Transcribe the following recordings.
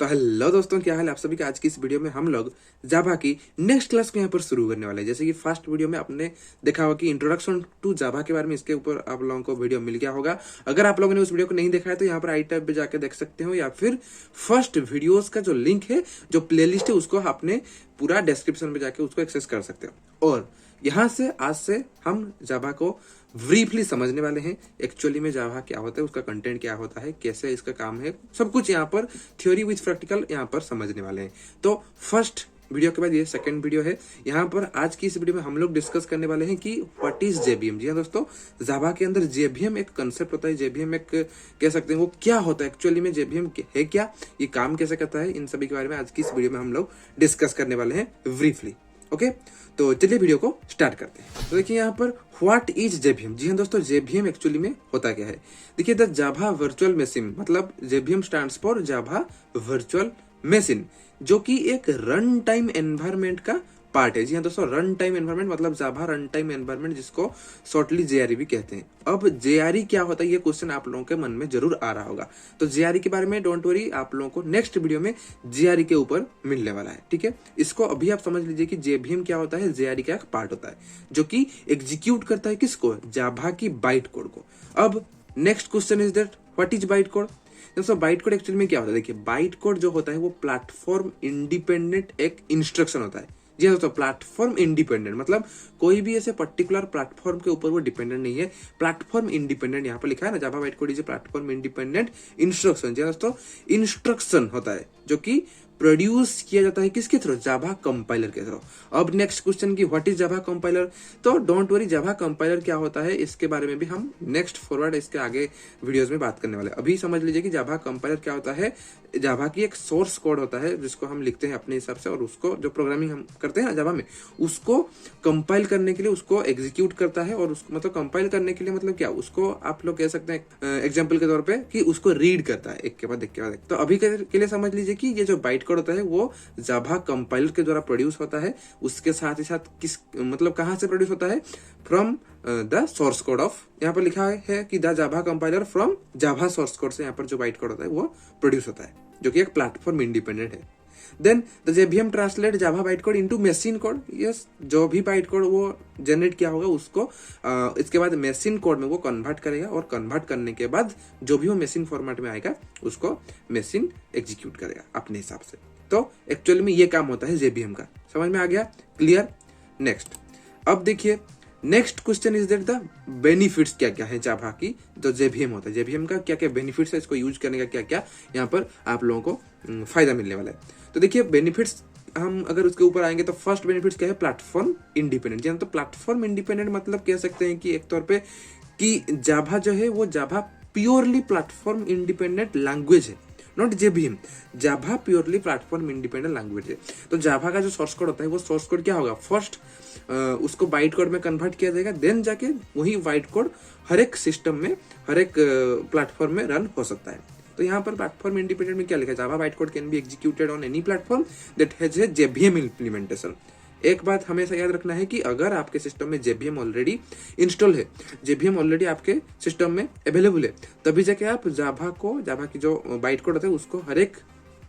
तो हेलो दोस्तों, क्या हाल है आप सभी का। आज की इस वीडियो में हम लोग जावा की नेक्स्ट क्लास को यहाँ पर शुरू करने वाले हैं। जैसे कि फर्स्ट वीडियो में आपने देखा होगा कि इंट्रोडक्शन टू जावा के बारे में, इसके ऊपर आप लोगों को वीडियो मिल गया होगा। अगर आप लोगों ने उस वीडियो को नहीं देखा है तो यहाँ पर आई टैब पे जाकर देख सकते हो, या फिर फर्स्ट वीडियोज का जो लिंक है, जो प्लेलिस्ट है, उसको आपने पूरा डिस्क्रिप्शन में जाके उसको एक्सेस कर सकते हो। और यहाँ से आज से हम जावा को ब्रीफली समझने वाले हैं। एक्चुअली में जावा क्या होता है, उसका कंटेंट क्या होता है, कैसे इसका काम है, सब कुछ यहाँ पर थ्योरी विद प्रैक्टिकल यहाँ पर समझने वाले हैं। तो फर्स्ट वीडियो के बाद ये सेकंड वीडियो है। यहाँ पर आज की इस वीडियो में हम लोग डिस्कस करने वाले हैं कि व्हाट इज जेबीएम। जी हाँ दोस्तों, जावा के अंदर जेबीएम एक कंसेप्ट होता है। जेबीएम एक कह सकते हैं वो क्या होता है, एक्चुअली में जेबीएम है क्या, ये काम कैसे करता है, इन सभी के बारे में आज की इस वीडियो में हम लोग डिस्कस करने वाले हैं ब्रीफली। ओके, तो चलिए वीडियो को स्टार्ट करते हैं। तो देखिए यहाँ पर व्हाट इज जेबीएम। जी हाँ दोस्तों, जेबीएम एक्चुअली में होता क्या है। देखिए, द जावा वर्चुअल मशीन, मतलब JVM stands for Java virtual machine, जो कि एक रन टाइम एनवायरनमेंट का पार्ट है। जी हाँ दोस्तों, रन टाइम एनवायरनमेंट मतलब जावा रन टाइम एनवायरनमेंट, जिसको शॉर्टली जेआरई भी कहते हैं। अब जेआरई क्या होता है, ये क्वेश्चन आप लोगों के मन में जरूर आ रहा होगा। तो जेआरई के बारे में डोंट वरी, आप लोगों को नेक्स्ट वीडियो में जेआरई के ऊपर मिलने वाला है। ठीक है, इसको अभी आप समझ लीजिए कि जेबीएम क्या होता है, जेआरई का एक पार्ट होता है जो कि एग्जीक्यूट करता है किसको, जावा की बाइट कोड को। अब next question is that what is byte code. दोस्तों, बाइट कोड एक्चुअली में क्या होता है, देखिए बाइट कोड जो होता है वो प्लेटफॉर्म इंडिपेंडेंट एक इंस्ट्रक्शन होता है। जी हाँ दोस्तों, प्लेटफॉर्म इंडिपेंडेंट मतलब कोई भी ऐसे पर्टिकुलर प्लेटफॉर्म के ऊपर वो डिपेंडेंट नहीं है। प्लेटफॉर्म इंडिपेंडेंट यहाँ पर लिखा है ना, Java byte code is platform independent instruction. जी हाँ दोस्तों, इंस्ट्रक्शन होता है जो कि प्रोड्यूस किया जाता है किसके थ्रू, जावा कंपाइलर के थ्रू। अब नेक्स्ट क्वेश्चन की व्हाट इज जावा कंपाइलर। तो डोंट वरी, जावा कंपाइलर क्या होता है इसके बारे में भी हम नेक्स्ट फॉरवर्ड इसके आगे वीडियोस में बात करने वाले हैं। अभी समझ लीजिए कि जावा कंपाइलर क्या होता है। जावा की एक सोर्स कोड होता है जिसको हम लिखते हैं अपने हिसाब से, और उसको जो प्रोग्रामिंग हम करते हैं ना जावा में, उसको कंपाइल करने के लिए उसको एग्जीक्यूट करता है। और उसको मतलब कंपाइल करने के लिए मतलब क्या, उसको आप लोग कह सकते हैं एग्जाम्पल के तौर पे कि उसको रीड करता है एक के बाद एक के बाद एक। तो अभी के लिए समझ लीजिए कि ये जो बाइट कोड होता है वो जावा कंपाइलर के द्वारा प्रोड्यूस होता है। उसके साथ ही साथ किस मतलब कहां से प्रोड्यूस होता है, from the source code of, यहाँ पर लिखा है कि the Java compiler from Java source code से यहाँ पर जो बाइट कोड होता है वो प्रोड्यूस होता है, जो कि एक प्लेटफॉर्म इंडिपेंडेंट है। Then the JVM translate Java byte code into machine code. Yes, जो भी बाइट कोड वो जनरेट किया होगा उसको इसके बाद मशीन कोड में वो कन्वर्ट करेगा, और कन्वर्ट करने के बाद जो भी वो मशीन फॉर्मेट में आएगा उसको मशीन एग्जीक्यूट करेगा अपने हिसाब से। तो एक्चुअली में ये काम होता है जेबीएम का। समझ में आ गया, क्लियर। नेक्स्ट, अब देखिए next question is that the benefits क्या क्या है जावा की, जो जेबीएम होता है, जेबीएम का क्या क्या बेनिफिट्स है, इसको यूज करने का क्या क्या यहाँ पर आप लोगों को फायदा मिलने वाला है। तो देखिए बेनिफिट्स हम अगर उसके ऊपर आएंगे तो फर्स्ट बेनिफिट्स क्या है, प्लेटफॉर्म इंडिपेंडेंट। जी हाँ, तो प्लेटफॉर्म इंडिपेंडेंट मतलब कह सकते हैं कि एक तौर पे कि जावा जो है वो Java purely platform independent language है, not JVM. Java purely platform independent language है। तो जावा का जो सोर्स कोड होता है वो सोर्स कोड क्या होगा, फर्स्ट उसको बाइट कोड में कन्वर्ट किया जाएगा, देन जाके वही बाइट कोड हर एक सिस्टम में, हर एक प्लेटफॉर्म में रन हो सकता है। तो यहाँ पर प्लेटफॉर्म इंडिपेंडेंट में क्या लिखा है, Java byte code can be executed on any platform that has a JVM implementation. एक बात हमेशा याद रखना है कि अगर आपके सिस्टम में जेबीएम ऑलरेडी इंस्टॉल है, जेबीएम ऑलरेडी आपके सिस्टम में अवेलेबल है, तभी जाके आप जावा की जो बाइट कोड होता है उसको हर एक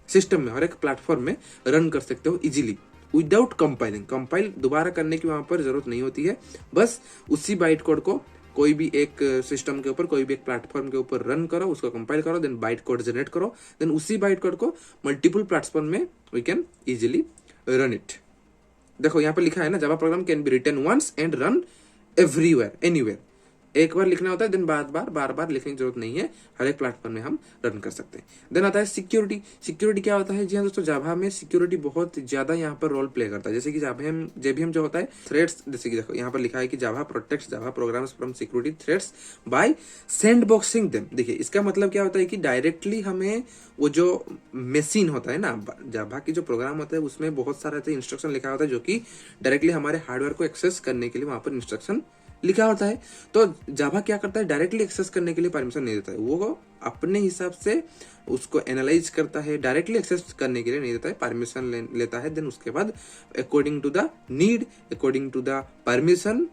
सिस्टम में, हर एक प्लेटफॉर्म में रन कर सकते हो इजीली विदाउट कंपाइलिंग। कंपाइल दोबारा करने की वहां पर जरूरत नहीं होती है, बस उसी बाइट कोड को कोई भी एक सिस्टम के ऊपर, कोई भी एक प्लेटफॉर्म के ऊपर रन करो, उसको कंपाइल करो, देन बाइट कोड जनरेट करो, देन उसी बाइट कोड को मल्टीपल प्लेटफॉर्म में we can easily run it. देखो यहाँ पर लिखा है ना, Java program can be written once and run everywhere anywhere. एक बार लिखना होता है, देन बार बार लिखने की जरूरत नहीं है, हर एक प्लेटफॉर्म में हम रन कर सकते हैं। देन आता है सिक्योरिटी। सिक्योरिटी क्या होता है, जी हाँ दोस्तों, जावा में सिक्योरिटी बहुत ज्यादा यहाँ पर रोल प्ले करता है। जैसे कि जेबीएम जो होता है थ्रेड्स, जैसे कि देखो यहाँ पर लिखा है कि Java protects Java programs from security threads by sandboxing them. देखिए इसका मतलब क्या होता है कि डायरेक्टली हमें वो जो मशीन होता है ना, जावा की जो प्रोग्राम होता है उसमें बहुत सारा ऐसे इंस्ट्रक्शन लिखा होता है जो कि डायरेक्टली हमारे हार्डवेयर को एक्सेस करने के लिए वहां पर इंस्ट्रक्शन लिखा होता है। तो जावा क्या करता है, डायरेक्टली एक्सेस करने के लिए परमिशन नहीं देता है, वो अपने हिसाब से उसको एनालाइज करता है, डायरेक्टली एक्सेस करने के लिए नहीं देता है, परमिशन लेता है। देन उसके बाद according to the need, according to the permission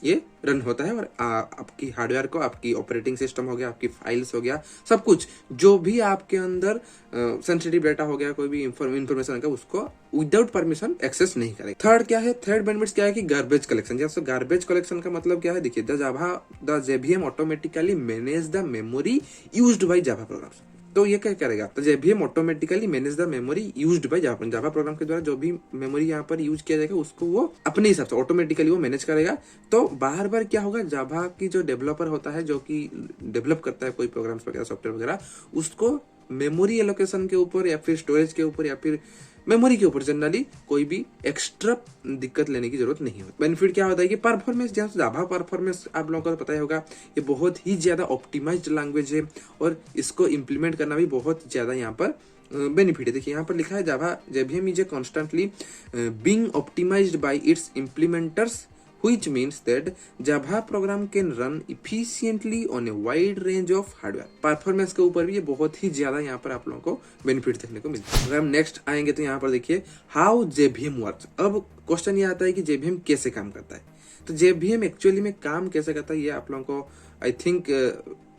ये रन होता है और आपकी हार्डवेयर को, आपकी ऑपरेटिंग सिस्टम हो गया, आपकी फाइल्स हो गया, सब कुछ जो भी आपके अंदर सेंसिटिव डेटा हो गया, कोई भी इंफॉर्मेशन होगा, उसको विदाउट परमिशन एक्सेस नहीं करेगा। थर्ड क्या है, थर्ड बेनिफिट्स क्या है कि गार्बेज कलेक्शन। जैसे गार्बेज कलेक्शन का मतलब क्या है, देखिए the JVM automatically manage the memory used by Java programmes. तो ये क्या करेगा, तो JVM automatically manage the memory used by Java. Java program के द्वारा जो भी मेमोरी यहाँ पर यूज किया जाएगा उसको वो अपने हिसाब से ऑटोमेटिकली वो मैनेज करेगा। तो बार बार क्या होगा, जावा की जो डेवलपर होता है, जो कि डेवलप करता है कोई प्रोग्राम्स वगैरह, सॉफ्टवेयर वगैरह, उसको मेमोरी एलोकेशन के ऊपर या फिर स्टोरेज के ऊपर या फिर मेमोरी के ऊपर जनरली कोई भी एक्स्ट्रा दिक्कत लेने की जरूरत नहीं होती। बेनिफिट क्या होता है कि परफॉर्मेंस, जहाँ जावा परफॉर्मेंस आप लोगों को पता ही होगा, ये बहुत ही ज्यादा ऑप्टिमाइज्ड लैंग्वेज है और इसको इम्प्लीमेंट करना भी बहुत ज्यादा यहाँ पर बेनिफिट है। देखिए यहाँ पर लिखा है Java JVM is constantly being optimised by its implementers, which means that Java program can run efficiently on a wide range of hardware। Performance के ऊपर भी ये बहुत ही ज्यादा यहाँ पर आप लोगों को बेनिफिट देखने को मिलता है। अगर हम नेक्स्ट आएंगे तो यहाँ पर देखिए हाउ जेवीएम वर्क्स। अब क्वेश्चन ये आता है कि जेवीएम कैसे काम करता है। तो जेवीएम एक्चुअली में काम कैसे करता है, ये आप लोगों को आई थिंक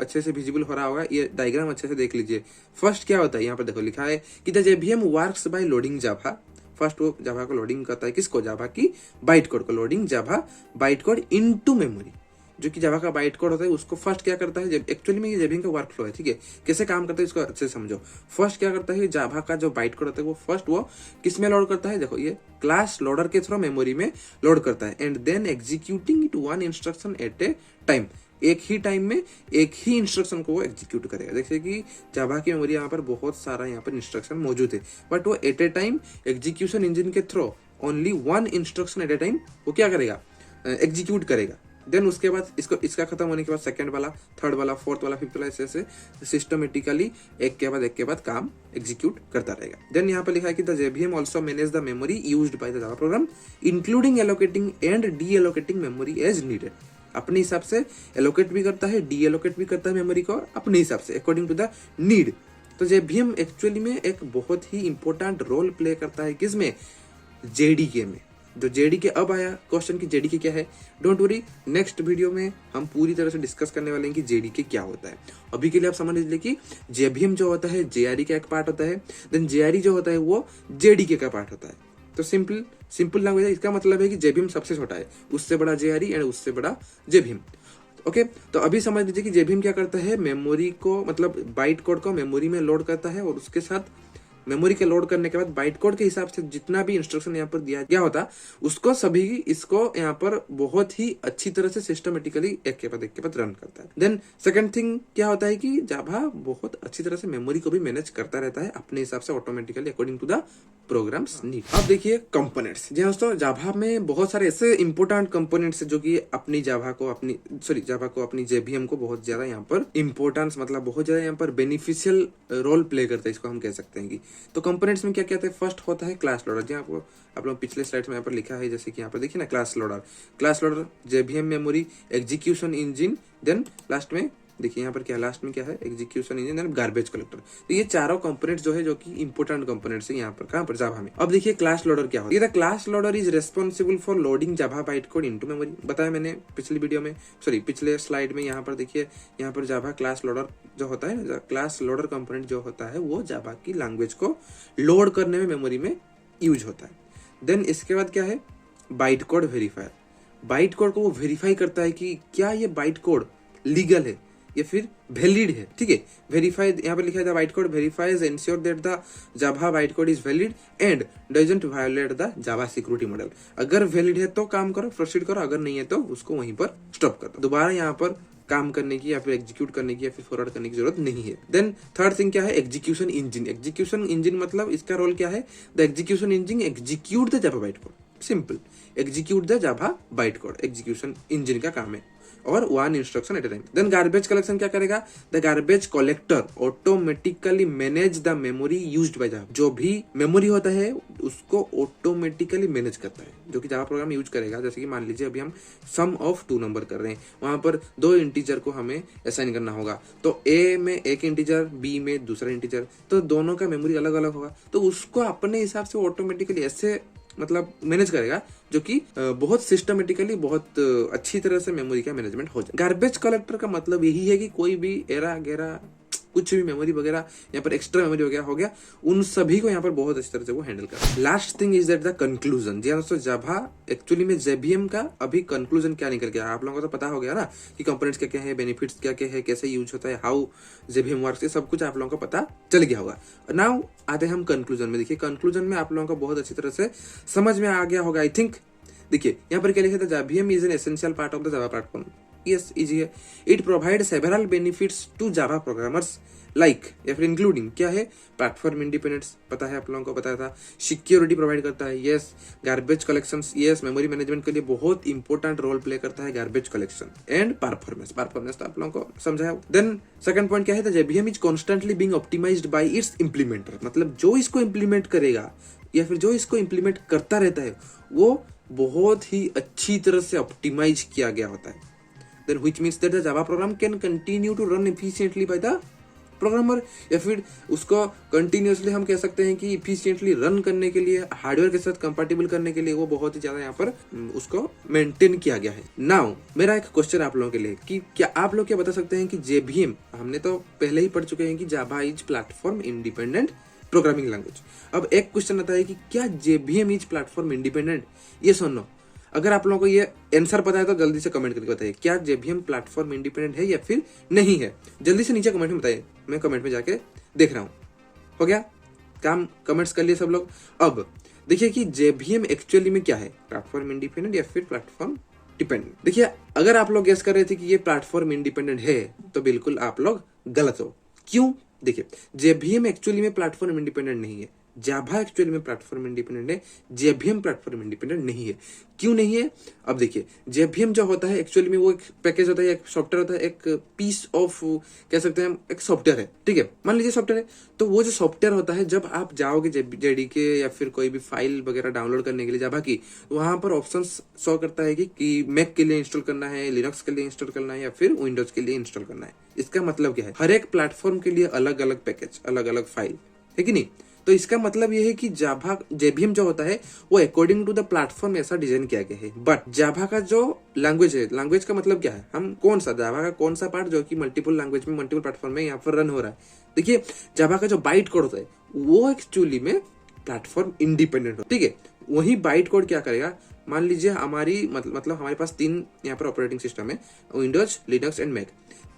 अच्छे से विजिबल हो रहा होगा। ये डायग्राम अच्छे से देख लीजिए। फर्स्ट क्या होता है, यहाँ पर देखो लिखा है कि the JVM works by loading Java. First वो जावा को लोडिंग करता है, किसको, जावा की बाइट कोड को लोडिंग जावा बाइट कोड इनटू मेमोरी। जो कि जावा का बाइट कोड होता है उसको फर्स्ट क्या करता है, एक्चुअली में ये जेवीएम का वर्क फ्लो है, ठीक है, कैसे काम करता है इसको अच्छे से समझो। फर्स्ट क्या करता है, जावा का जो बाइट कोड होता है वो फर्स्ट वो किस में लोड करता है, देखो ये क्लास लोडर के थ्रू मेमोरी में लोड करता है and then executing it one instruction at a time. एक ही टाइम में एक ही इंस्ट्रक्शन को वो एग्जीक्यूट करेगा। जैसे कि जावा की मेमोरी यहाँ पर बहुत सारा यहाँ पर इंस्ट्रक्शन मौजूद है, बट वो at a time execution engine के through only one instruction at a time वो क्या करेगा, एग्जीक्यूट करेगा। देन उसके बाद इसका खत्म होने के बाद सेकंड वाला, थर्ड वाला, फोर्थ वाला, फिफ्थ वाला, ऐसे सिस्टमेटिकली एक के बाद काम एग्जीक्यूट करता रहेगा। देन यहाँ पर लिखा है कि the JVM also manage the memory used by the Java program including allocating and deallocating memory as needed. अपने हिसाब से एलोकेट भी करता है, डी एलोकेट भी करता है मेमोरी को अपने हिसाब से अकॉर्डिंग टू द नीड। तो जेवीएम एक्चुअली में एक बहुत ही इंपॉर्टेंट रोल प्ले करता है किसमें, जेडीके में। जो जेडीके अब आया क्वेश्चन की जेडीके क्या है, डोंट वरी, नेक्स्ट वीडियो में हम पूरी तरह से डिस्कस करने वाले हैं कि जेडीके क्या होता है। अभी के लिए आप समझ लीजिए कि जेवीएम जो होता है जेआरई का एक पार्ट होता है, देन जेआरई जो होता है वो जेडीके का पार्ट होता है। तो सिंपल लैंग्वेज है, इसका मतलब है कि जेवीएम सबसे छोटा है, उससे बड़ा जेआरई एंड उससे बड़ा जेवीएम। ओके, तो अभी समझ लीजिए कि जेवीएम क्या करता है, मेमोरी को मतलब बाइट कोड को मेमोरी में लोड करता है और उसके साथ मेमोरी के लोड करने के बाद बाइट कोड के हिसाब से जितना भी इंस्ट्रक्शन यहाँ पर दिया गया होता उसको सभी इसको यहाँ पर बहुत ही अच्छी तरह से सिस्टमेटिकली एक के बाद रन करता है। देन सेकंड थिंग क्या होता है कि जावा बहुत अच्छी तरह से मेमोरी को भी मैनेज करता रहता है अपने हिसाब से automatically according to the programs need. अब देखिए कंपोनेंट्स। जी दोस्तों, जावा में बहुत सारे ऐसे इंपोर्टेंट कंपोनेंट्स है जो कि जावा को अपनी जेवीएम को बहुत ज्यादा यहाँ पर इंपोर्टेंस मतलब बहुत ज्यादा यहाँ पर बेनिफिशियल रोल प्ले करता है, इसको हम कह सकते हैं कि। तो कंपोनेंट्स में क्या क्या आता है, फर्स्ट होता है क्लास लोडर। जी आपको आप लोग पिछले स्लाइड में यहाँ पर लिखा है, जैसे कि यहाँ पर देखिए ना, class loader JVM memory execution engine, then last में देखिए यहाँ पर क्या लास्ट में क्या है, execution engine and garbage collector. तो ये चारों कंपोनेंट्स जो है जो कि इंपोर्टेंट कंपोनेंट्स है यहाँ पर, कहाँ पर, जावा में। अब देखिए क्लास लोडर क्या होता है। The class loader is responsible for loading Java byte code into memory. बताया मैंने पिछली वीडियो में, पिछले स्लाइड में। यहाँ पर देखिए, यहाँ पर जावा क्लास लोडर जो होता है ना, क्लास लोडर कंपोनेंट जो होता है वो जावा की लैंग्वेज को लोड करने में मेमोरी में यूज होता है। देन इसके बाद क्या है, byte code verifier. Bite code को वो वेरीफाई करता है कि क्या ये बाइट कोड लीगल है या फिर वैलिड है, ठीक है। वेरीफाई यहाँ पर लिखा है, the byte code verifies ensure that the Java byte code is valid and doesn't violet the Java security model. अगर वैलिड है तो काम करो, प्रोसीड करो, अगर नहीं है तो उसको वहीं पर स्टॉप कर दो। दोबारा यहाँ पर काम करने की या फिर एग्जीक्यूट करने की या फिर फॉरवर्ड करने की जरूरत नहीं है। देन थर्ड थिंग क्या है, एग्जीक्यूशन इंजन। एग्जीक्यूशन इंजन मतलब इसका रोल क्या है, the execution engine execute the Java byte code. Simple, execute the Java byte code execution engine का काम है, और one instruction at a time. Then garbage collection क्या करेगा, the garbage collector automatically manage the memory used by Java. जो भी memory होता है उसको ऑटोमेटिकली मैनेज करता है, जो कि जावा प्रोग्राम यूज करेगा। जैसे कि मान लीजिए अभी हम सम ऑफ 2 नंबर कर रहे हैं, वहां पर 2 इंटीजर को हमें असाइन करना होगा। तो ए में एक इंटीजर, बी में दूसरा इंटीजर, तो दोनों का मेमोरी अलग अलग होगा। तो उसको अपने हिसाब से ऑटोमेटिकली ऐसे मतलब मैनेज करेगा, जो कि बहुत सिस्टमेटिकली बहुत अच्छी तरह से मेमोरी का मैनेजमेंट हो जाए। गार्बेज कलेक्टर का मतलब यही है कि कोई भी एरा गैरा कुछ भी मेमोरी वगैरह यहाँ पर एक्स्ट्रा मेमोरी वगैरह हो गया, उन सभी को यहाँ पर बहुत अच्छी तरह से वो हैंडल कर। Last thing is that the conclusion. जी दोस्तों, जावा एक्चुअली में जेबीएम का अभी कंक्लूजन क्या निकल गया, आप लोगों को तो पता हो गया ना कि कंपोनेंट्स क्या क्या है, बेनिफिट्स क्या क्या है, कैसे यूज होता है, हाउ जेबीएम वर्क्स, ये सब कुछ आप लोगों को पता चल गया होगा। नाउ आते हैं हम कंक्लूजन में। देखिए कंक्लूजन में आप लोगों को बहुत अच्छी तरह से समझ में आ गया होगा आई थिंक। देखिए यहाँ पर क्या लिखा था, JBM is an essential part of the Java platform. Yes, easy है। It provide several benefits to Java programmers like या फिर इंक्लूडिंग क्या है, प्लेटफॉर्म इंडिपेंडेंस, पता है आप लोगों को बताया था, सिक्योरिटी प्रोवाइड करता है, yes, garbage collections, yes, memory management के लिए बहुत इंपॉर्टेंट रोल प्ले करता है गार्बेज कलेक्शन, एंड परफॉर्मेंस तो आप लोगों को समझाया। देन सेकंड पॉइंट क्या है, JVM is constantly being optimised by its implementer. मतलब जो इसको इंप्लीमेंट करेगा या फिर जो इसको इंप्लीमेंट करता रहता है वो बहुत ही अच्छी तरह से ऑप्टिमाइज किया गया होता है। Then which means that the Java program can continue to run efficiently by the programmer, या फिर उसको कंटिन्यूसली हम कह सकते हैं कि इफिशिएंटली रन करने के लिए, हार्डवेयर के साथ कंपैटिबल करने के लिए वो बहुत ही ज्यादा यहाँ पर उसको मेंटेन किया गया है। नाउ मेरा एक क्वेश्चन आप लोगों के लिए कि क्या आप लोग क्या बता सकते हैं कि जेबीएम, हमने तो पहले ही पढ़ चुके हैं कि Java is platform independent programming language. अब एक क्वेश्चन आता है कि क्या जेबीएम इज प्लेटफॉर्म इंडिपेंडेंट, ये सुनो। अगर आप लोगों को ये आंसर पता है तो जल्दी से कमेंट करके बताइए, क्या जेबीएम प्लेटफॉर्म इंडिपेंडेंट है या फिर नहीं है। जल्दी से नीचे कमेंट में बताइए, मैं कमेंट में जाके देख रहा हूँ। हो गया काम, कमेंट्स कर लिए सब लोग। अब देखिए कि जेबीएम एक्चुअली में क्या है, प्लेटफॉर्म इंडिपेंडेंट या फिर प्लेटफॉर्म डिपेंडेंट। देखिए अगर आप लोग गेस कर रहे थे कि ये प्लेटफॉर्म इंडिपेंडेंट है तो बिल्कुल आप लोग गलत हो। क्यों? देखिए जेबीएम एक्चुअली में प्लेटफॉर्म इंडिपेंडेंट नहीं है, जावा एक्चुअली में प्लेटफॉर्म इंडिपेंडेंट है, जेबीएम प्लेटफॉर्म इंडिपेंडेंट नहीं है। क्यों नहीं है? अब देखिए जेबीएम जो होता है एक्चुअली में वो एक पैकेज होता है, एक सॉफ्टवेयर होता है, एक पीस ऑफ कह सकते हैं हम, एक सॉफ्टवेयर है, ठीक है, मान लीजिए सॉफ्टवेयर है। तो वो जो सॉफ्टवेयर होता है, जब आप जाओगे जेडीके या फिर कोई भी फाइल वगैरह डाउनलोड करने के लिए जावा की, वहां पर ऑप्शन शो करता है कि मैक के लिए इंस्टॉल करना है, लिनक्स के लिए इंस्टॉल करना है या फिर विंडोज के लिए इंस्टॉल करना है। इसका मतलब क्या है, हर एक प्लेटफॉर्म के लिए अलग अलग पैकेज, अलग अलग फाइल है कि नहीं। तो इसका मतलब यह है कि जावा जेबीएम जो होता है वो अकॉर्डिंग टू द प्लेटफॉर्म ऐसा डिजाइन किया गया है। बट जावा का जो लैंग्वेज है, लैंग्वेज का मतलब क्या है, हम कौन सा जावा का कौन सा पार्ट जो कि मल्टीपल लैंग्वेज में मल्टीपल प्लेटफॉर्म में यहाँ पर रन हो रहा है। देखिए जावा का जो बाइट कोड होता है वो एक्चुअली में प्लेटफॉर्म इंडिपेंडेंट हो, ठीक है। वही बाइट कोड क्या करेगा, मान लीजिए हमारी मतलब हमारे पास 3 यहाँ पर ऑपरेटिंग सिस्टम है, विंडोज, लिनक्स एंड मैक।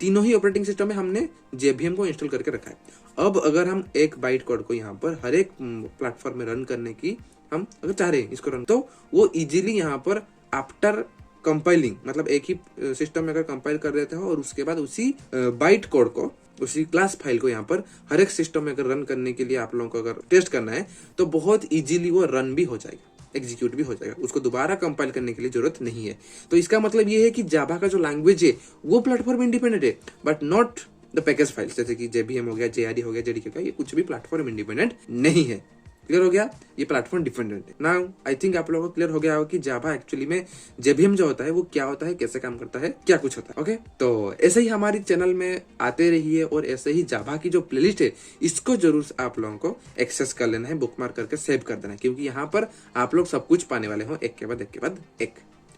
तीनों ही ऑपरेटिंग सिस्टम में हमने जेबीएम को इंस्टॉल करके रखा है। अब अगर हम एक बाइट कोड को यहाँ पर हर एक प्लेटफॉर्म में रन करने की हम अगर चाह रहे हैं इसको रन, तो वो इजीली यहाँ पर आफ्टर कंपाइलिंग, मतलब एक ही सिस्टम में अगर कंपाइल कर देते हो और उसके बाद उसी बाइट कोड को, उसी क्लास फाइल को यहाँ पर हर एक सिस्टम में अगर रन करने के लिए आप लोगों को अगर टेस्ट करना है तो बहुत इजीली वो रन भी हो जाएगा, एग्जीक्यूट भी हो जाएगा, उसको दोबारा कंपाइल करने के लिए जरूरत नहीं है। तो इसका मतलब ये है कि जावा का जो लैंग्वेज है वो प्लेटफॉर्म इंडिपेंडेंट है, but not the package file, जैसे कि जेबीएम हो गया, जेआरडी हो गया, जेडीके का, ये कुछ भी प्लेटफॉर्म इंडिपेंडेंट नहीं है। क्लियर हो गया, ये प्लेटफॉर्म डिपेंडेंट है। नाउ आई थिंक आप लोगों को क्लियर हो गया होगा कि जावा एक्चुअली में जेबीएम जो होता है वो क्या होता है, कैसे काम करता है, क्या कुछ होता है। ओके, तो ऐसे ही हमारी चैनल में आते रहिए और ऐसे ही जावा की जो प्लेलिस्ट है इसको जरूर आप लोगों को एक्सेस कर लेना है, बुकमार्क करके सेव कर देना है, क्योंकि यहाँ पर आप लोग सब कुछ पाने वाले हो एक के बाद एक,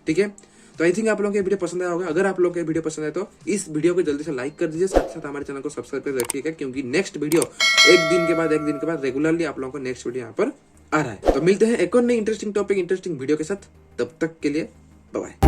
ठीक है। तो आई थिंक आप लोगों को वीडियो पसंद आया होगा। अगर आप लोगों को वीडियो पसंद आए तो इस वीडियो को जल्दी से लाइक कर दीजिए, साथ साथ हमारे चैनल को सब्सक्राइब कर रखिएगा, क्योंकि नेक्स्ट वीडियो एक दिन के बाद रेगुलरली आप लोगों को नेक्स्ट वीडियो यहाँ पर आ रहा है। तो मिलते हैं एक और नई इंटरेस्टिंग टॉपिक, इंटरेस्टिंग वीडियो के साथ, तब तक के लिए बाय बाय।